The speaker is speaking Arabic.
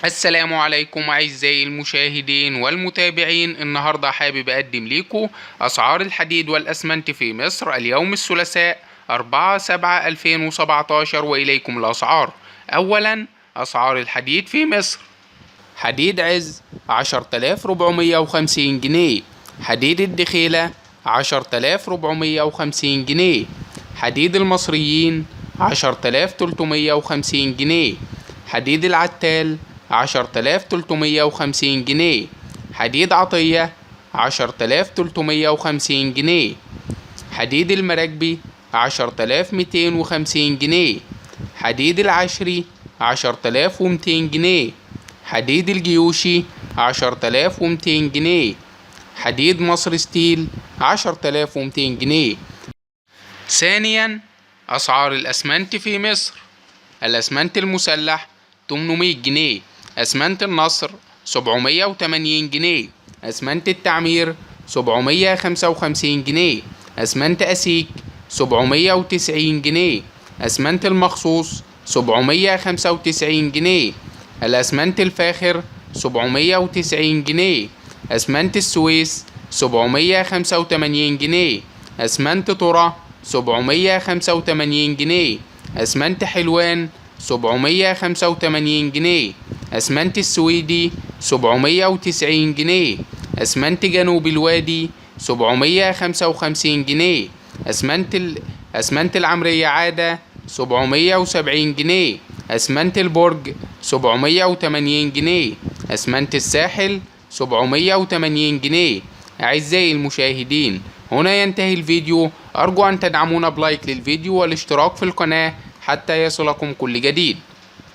السلام عليكم أعزائي المشاهدين والمتابعين. النهاردة حابب أقدم لكم أسعار الحديد والأسمنت في مصر اليوم الثلاثاء 4/7/2017 وإليكم الأسعار. أولا أسعار الحديد في مصر: حديد عز 10450 جنيه، حديد الدخيلة 10450 جنيه، حديد المصريين 10350 جنيه، حديد العتال 10350 جنيه، حديد عطية 10350 جنيه، حديد المراكبي 10250 جنيه، حديد العشري 10200 جنيه، حديد الجيوشي 10200 جنيه، حديد مصر ستيل 10200 جنيه. ثانيا أسعار الأسمنت في مصر: الأسمنت المسلح 800 جنيه، أسمنت النصر 780 جنيه، أسمنت التعمير 755 جنيه، أسمنت أسيك 790 جنيه، أسمنت المخصوص 795 جنيه، الأسمنت الفاخر 790 جنيه، أسمنت السويس 785 جنيه، أسمنت طرة 785 جنيه، أسمنت حلوان 785 جنيه، أسمنت السويدي 790 جنيه، أسمنت جنوب الوادي 755 جنيه، أسمنت العمرية عادة 770 جنيه، أسمنت البرج 780 جنيه، أسمنت الساحل 780 جنيه. أعزائي المشاهدين، هنا ينتهي الفيديو. أرجو أن تدعمونا بلايك للفيديو والاشتراك في القناة حتى يصلكم كل جديد.